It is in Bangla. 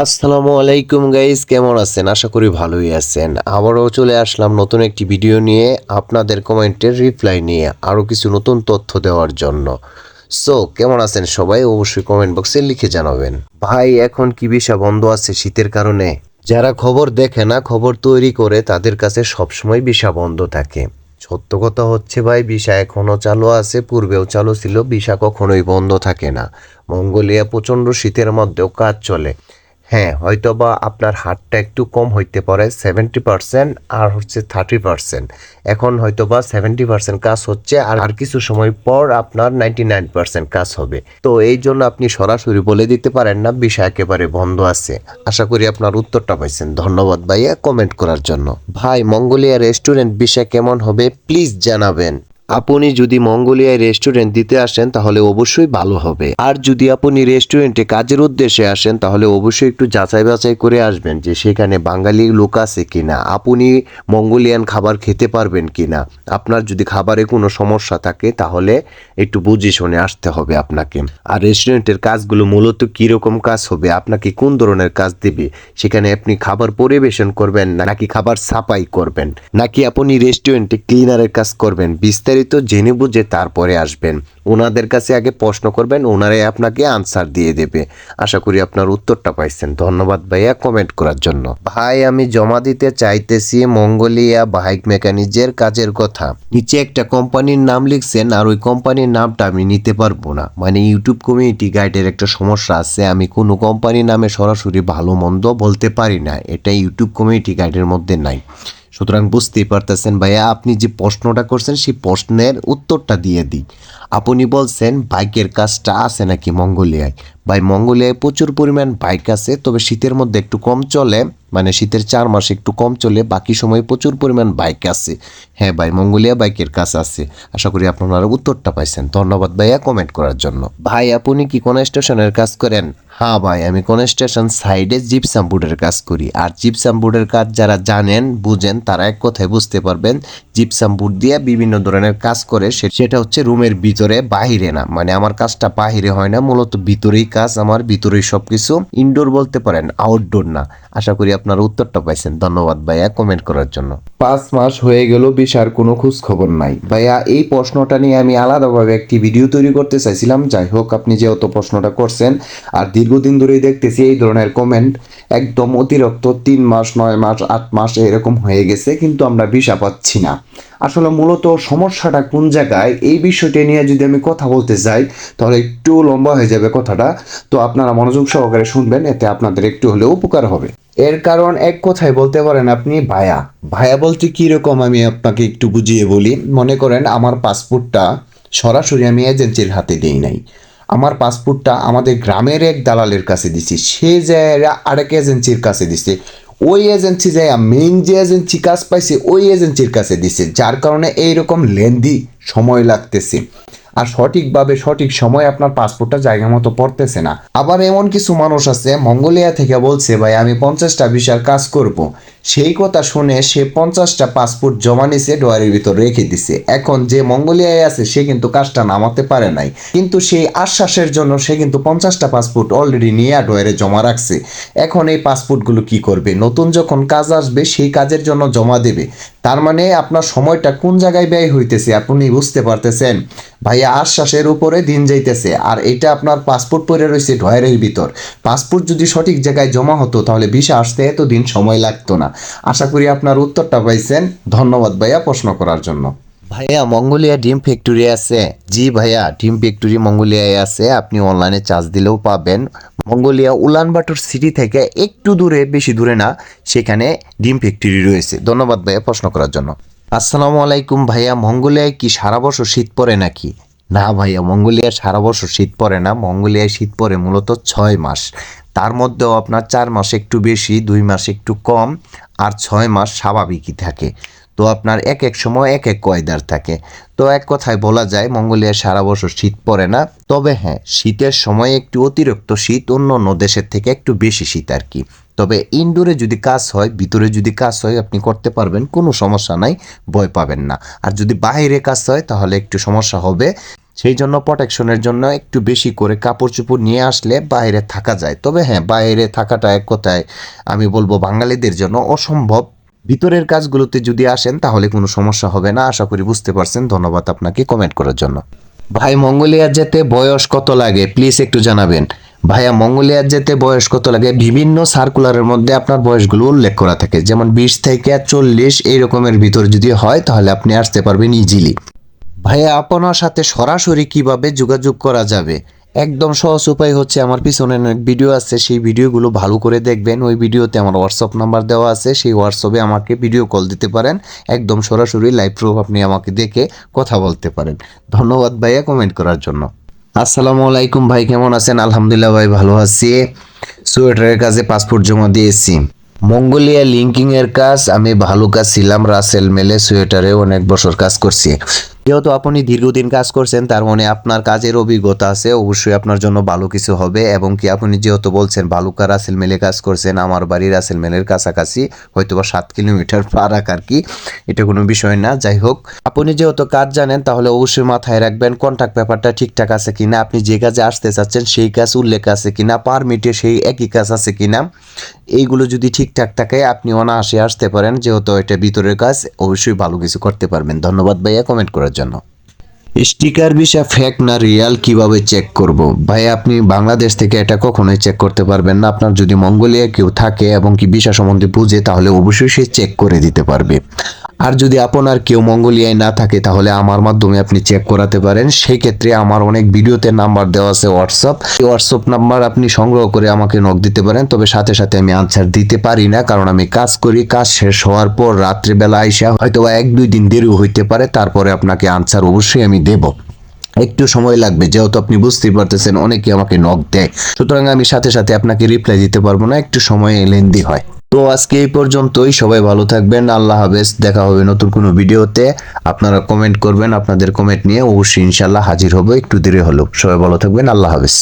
আসসালামু আলাইকুম গাইস, কেমন আছেন? আশা করি ভালোই আছেন। আবারও চলে আসলাম নতুন একটি ভিডিও নিয়ে, আপনাদের কমেন্টের রিপ্লাই নিয়ে আরও কিছু নতুন তথ্য দেওয়ার জন্য। কেমন আছেন সবাই? অবশ্যই কমেন্ট বক্সে লিখে জানাবেন। ভাই, এখন কি ভিসা বন্ধ আছে শীতের কারণে? যারা খবর দেখে না, খবর তৈরি করে, তাদের কাছে সবসময় ভিসা বন্ধ থাকে। সত্য কথা হচ্ছে ভাই, ভিসা এখনও চালু আছে, পূর্বেও চালু ছিল। ভিসা কখনোই বন্ধ থাকে না। মঙ্গোলিয়া প্রচণ্ড শীতের মধ্যেও কাজ চলে। হ্যাঁ, হয়তোবা আপনার হারটা একটু কম হইতে পারে, 70% আর হচ্ছে 30%। এখন হয়তোবা 70% কাজ হচ্ছে, আর কিছু সময় পর আপনার 99% কাজ হবে। তো এই জন্য আপনি সরাসরি বলে দিতে পারেন না ভিসা একেবারে বন্ধ আছে। আশা করি আপনার উত্তরটা পাইছেন। ধন্যবাদ ভাইয়া কমেন্ট করার জন্য। ভাই, মঙ্গোলিয়া রেস্টুরেন্ট ভিসা কেমন হবে প্লিজ জানাবেন। আপনি যদি মঙ্গোলিয়ায় রেস্টুরেন্ট দিতে আসেন তাহলে অবশ্যই ভালো হবে। আর যদি আপনি রেস্টুরেন্টে কাজের উদ্দেশ্যে আসেন তাহলে অবশ্যই একটু যাচাই বাছাই করে আসবেন যে সেখানে বাঙালি লোক আছে কিনা, আপনি মঙ্গোলিয়ান খাবার খেতে পারবেন কিনা। আপনার যদি খাবারে কোনো সমস্যা থাকে তাহলে একটু বুঝে শুনে আসতে হবে আপনাকে। আর রেস্টুরেন্টের কাজগুলো মূলত কীরকম কাজ হবে, আপনাকে কোন ধরনের কাজ দেবে, সেখানে আপনি খাবার পরিবেশন করবেন নাকি খাবার সাফাই করবেন, নাকি আপনি রেস্টুরেন্টে ক্লিনারের কাজ করবেন, বিস্তারিত জেনে বুঝে তারপরে আসবেন। ওনাদের কাছে আগে প্রশ্ন করবেন, ওনারাই আপনাকে আনসার দিয়ে দেবে। আশা করি আপনার উত্তরটা পাইছেন। ধন্যবাদ ভাইয়া কমেন্ট করার জন্য। ভাই, আমি জমা দিতে চাইতেছি মঙ্গোলিয়া বাইক মেকানিজের কাজের কথা। নিচে একটা কোম্পানির নাম লিখছেন, আর ওই কোম্পানির নামটা আমি নিতে পারবো না। মানে ইউটিউব কমিউনিটি গাইডের একটা সমস্যা আছে, আমি কোনো কোম্পানির নামে সরাসরি ভালো মন্দ বলতে পারি না, এটা ইউটিউব কমিউনিটি গাইডের মধ্যে নাই। সুতরাং বুঝতেই পারতেছেন ভাইয়া, আপনি যে প্রশ্নটা করছেন সেই প্রশ্নের উত্তরটা দিয়ে দিই। আপনি বলছেন বাইকের কাজটা আছে নাকি মঙ্গোলিয়ায়। ভাই, মঙ্গোলিয়ায় প্রচুর পরিমাণ বাইক আছে, তবে শীতের মধ্যে একটু কম চলে, মানে শীতের 4 মাসে একটু কম চলে, বাকি সময় প্রচুর পরিমাণ বাইক আছে। হ্যাঁ ভাই, মঙ্গোলিয়া বাইকের কাজ আছে। আশা করি আপনারা উত্তরটা পাইছেন। ধন্যবাদ ভাইয়া কমেন্ট করার জন্য। ভাই, আপনি কি কোন স্টেশনের কাজ করেন? হ্যাঁ ভাই, আমি কনস্ট্রাকশন সাইডে জিপসাম বোর্ডের কাজ করি। আর জিপসাম বোর্ডের কাজ যারা জানেন বুঝেন তারা এক কথায় বুঝতে পারবেন, জিপসাম বোর্ড দিয়ে বিভিন্ন ধরনের কাজ করে, সেটা হচ্ছে রুমের ভিতরে, বাহিরে না। মানে আমার কাজটা বাহিরে হয় না, মূলত ভিতরেই কাজ, আমার ভিতরেই সবকিছু। ইনডোর বলতে পারেন, আউটডোর না। আশা করি আপনার উত্তরটা পাইছেন। ধন্যবাদ ভাইয়া কমেন্ট করার জন্য। 5 মাস হয়ে গেল ভিসার কোনো খোঁজ খবর নাই। ভাইয়া, এই প্রশ্নটা নিয়ে আমি আলাদাভাবে একটি ভিডিও তৈরি করতে চাইছিলাম। যাই হোক, আপনি যেহেতু প্রশ্নটা করছেন, আর দীর্ঘদিন ধরেই দেখতেছি এই ধরনের কমেন্ট, একদম অতিরিক্ত 3 মাস, 9 মাস, 8 মাস এরকম হয়ে গেছে, কিন্তু আমরা ভিসা পাচ্ছি না। আসলে মূলত সমস্যাটা কোন জায়গায়, এই বিষয়টি নিয়ে যদি আমি কথা বলতে যাই তাহলে একটু লম্বা হয়ে যাবে কথাটা। তো আপনারা মনোযোগ সহকারে শুনবেন, এতে আপনাদের একটু হলেও উপকার হবে। এর কারণ এক কথায় বলতে পারেন আপনি ভায়া। ভায়া বলতে কীরকম আমি আপনাকে একটু বুঝিয়ে বলি। মনে করেন আমার পাসপোর্টটা সরাসরি আমি এজেন্সির হাতে দিই নাই, আমার পাসপোর্টটা আমাদের গ্রামের এক দালালের কাছে দিছি, সে যায় আরেক এজেন্সির কাছে দিছে, ওই এজেন্সি যায় মেইন যে এজেন্সি কাজ পাইছে ওই এজেন্সির কাছে দিছে, যার কারণে এইরকম লেন্দি সময় লাগতেছে। আর সঠিকভাবে সঠিক সময় আপনার পাসপোর্টটা জায়গা মতো পড়তেছে না। আবার এমন কিছু মানুষ আছে মঙ্গোলিয়া থেকে বলছে ভাই আমি 50টা ভিসার কাজ করব, সেই কথা শুনে সে 50টা পাসপোর্ট জমা নিছে, ডয়ারের ভিতর রেখে দিছে। এখন যে মঙ্গোলিয়ায় আছে সে কিন্তু কাজটা নামাতে পারে নাই, কিন্তু সেই আশ্বাসের জন্য সে কিন্তু 50টা পাসপোর্ট অলরেডি নিয়ে ডয়ারে জমা রাখছে। এখন এই পাসপোর্টগুলো কি করবে? নতুন যখন কাজ আসবে সেই কাজের জন্য জমা দেবে। তার মানে আপনার সময়টা কোন জায়গায় ব্যয় হইতেছে আপনি বুঝতে পারতেছেন ভাইয়া। আশ্বাসের উপরে দিন যাইতেছে, আর এটা আপনার পাসপোর্ট পড়ে রয়েছে ডয়ারের ভিতর। পাসপোর্ট যদি সঠিক জায়গায় জমা হতো তাহলে ভিসা আসতে এতদিন সময় লাগতো না। আশা করি আপনার উত্তরটা পাইছেন। ধন্যবাদ ভাইয়া প্রশ্ন করার জন্য। ভাইয়া, মঙ্গোলিয়া ডিম ফ্যাক্টরি আছে? জি ভাইয়া, ডিম ফ্যাক্টরি মঙ্গোলিয়ায় আছে, আপনি অনলাইনে চার্জ দিলেও পাবেন। মঙ্গোলিয়া উলানবাটর সিটি থেকে একটু দূরে, বেশি দূরে না, সেখানে ডিম ফ্যাক্টরি রয়েছে। ধন্যবাদ ভাইয়া প্রশ্ন করার জন্য। আসসালামু আলাইকুম ভাইয়া, মঙ্গোলিয়ায় কি সারা বছর শীত পড়ে নাকি? না ভাইয়া, মঙ্গোলিয়ায় সারা বছর শীত পড়ে না। মঙ্গোলিয়ায় শীত পড়ে মূলত 6 মাস। তার মধ্যেও আপনার 4 মাস একটু বেশি, 2 মাস একটু কম, আর 6 মাস স্বাভাবিকই থাকে। তো আপনার এক এক সময় এক এক ওয়েদার থাকে। তো এক কথায় বলা যায় মঙ্গোলিয়ায় সারা বছর শীত পড়ে না। তবে হ্যাঁ, শীতের সময় একটু অতিরিক্ত শীত, অন্য অন্য দেশের থেকে একটু বেশি শীত আর কি। তবে ইনডোরে যদি কাজ হয়, ভিতরে যদি কাজ হয় আপনি করতে পারবেন, কোনো সমস্যা নাই, ভয় পাবেন না। আর যদি বাইরে কাজ হয় তাহলে একটু সমস্যা হবে। সেই জন্য প্রোটেকশনের জন্য একটু বেশি করে কাপড় চোপড় নিয়ে আসলে বাইরে থাকা যায়। তবে হ্যাঁ, বাইরে থাকাটা এক কথায় আমি বলবো বাঙালিদের জন্য অসম্ভব। ভিতরের কাজগুলোতে যদি আসেন তাহলে কোনো সমস্যা হবে না, আশা করি বুঝতে পারছেন। ধন্যবাদ আপনাকে কমেন্ট করার জন্য। ভাই মঙ্গোলিয়ার যেতে বয়স কত লাগে প্লিজ একটু জানাবেন। ভাইয়া মঙ্গোলিয়ার যেতে বয়স কত লাগে, বিভিন্ন সার্কুলারের মধ্যে আপনার বয়সগুলো উল্লেখ করা থাকে, যেমন 20 থেকে 40 এই রকমের ভিতর যদি হয় তাহলে আপনি আসতে পারবেন ইজিলি। ভাইয়া আপনার সাথে সরাসরি কিভাবে যোগাযোগ করা যাবে? একদম সহজ উপায় হচ্ছে, আমার পিছনে অনেক ভিডিও আছে, সেই ভিডিওগুলো ভালো করে দেখবেন। ওই ভিডিওতে আমার হোয়াটসঅ্যাপ নাম্বার দেওয়া আছে, সেই হোয়াটসঅ্যাপে আমাকে ভিডিও কল দিতে পারেন। একদম সরাসরি লাইভ প্রুফ আপনি আমাকে দেখে কথা বলতে পারেন। ধন্যবাদ ভাইয়া কমেন্ট করার জন্য। আসসালামু আলাইকুম ভাই, কেমন আছেন? আলহামদুলিল্লাহ ভাই ভালো আছি। সোয়েটারের কাজে পাসপোর্ট জমা দিয়েছি। মঙ্গোলিয়া লিঙ্কিং এর কাজ আমি ভালো কাজ ছিলাম, রাসেল মেলে সোয়েটারে অনেক বছর কাজ করছি। যেহেতু আপনি দীর্ঘদিন কাজ করছেন, তার মানে আপনার কাজের অভিজ্ঞতা আছে, অবশ্যই আপনার জন্য ভালো কিছু হবে। এবং কি আপনি যেহেতু বলছেন বালুকা রাসেল মেলে কাজ করছেন, আমার বাড়ি রাসেল মেলের কাছাকাছি, হয়তোবা 7 কিলোমিটার ফারাক আর কি, এটা কোনো বিষয় না। যাই হোক, আপনি যেহেতু কাজ জানেন তাহলে অবশ্যই মাথায় রাখবেন কন্ট্রাক্ট পেপারটা ঠিকঠাক আছে কিনা, আপনি যে কাজে আসতে চাচ্ছেন সেই কাজ উল্লেখ আছে কিনা, পারমিটে সেই একই কাজ আছে কিনা। এইগুলো যদি ঠিকঠাক থাকে আপনি অনায়াসে আসতে পারেন, যেহেতু এটা ভিতরের কাজ, অবশ্যই ভালো কিছু করতে পারবেন। ধন্যবাদ ভাইয়া কমেন্ট করার জন্য। স্টিকার ভিসা ফেক না রিয়াল কিভাবে চেক করব? ভাই আপনি বাংলাদেশ থেকে এটা কখনোই চেক করতে পারবেন না। আপনার যদি মঙ্গোলিয়া কেউ থাকে এবং কি ভিসা সম্বন্ধে বুঝে তাহলে অবশ্যই সে চেক করে দিতে পারবে। আর যদি আপনার কেউ মঙ্গোলিয়ায় না থাকে তাহলে আমার মাধ্যমে আপনি চেক করাতে পারেন। সেই ক্ষেত্রে আমার অনেক ভিডিওতে নাম্বার দেওয়া আছে হোয়াটসঅ্যাপ, এই হোয়াটসঅ্যাপ নাম্বার আপনি সংগ্রহ করে আমাকে নক দিতে পারেন। তবে সাথে সাথে আমি আনসার দিতে পারি না, কারণ আমি কাজ করি, কাজ শেষ হওয়ার পর রাত্রিবেলা আইসা হয়তো 1-2 দিন দেরিও হইতে পারে, তারপরে আপনাকে আনসার অবশ্যই আমি দেব। একটু সময় লাগবে, যেহেতু আপনি বুঝতেই পারতেছেন অনেকে আমাকে নক দেয়, সুতরাং আমি সাথে সাথে আপনাকে রিপ্লাই দিতে পারবো না, একটু সময় লেন্দি হয়। তো আজকে এই পর্যন্তই, সবাই ভালো থাকবেন, আল্লাহ হাফেজ। দেখা হবে নতুন কোনো ভিডিওতে। আপনারা কমেন্ট করবেন, আপনাদের কমেন্ট নিয়ে অবশ্যই ইনশাল্লাহ হাজির হবো, একটু দেরি হলো। সবাই ভালো থাকবেন, আল্লাহ হাফেজ।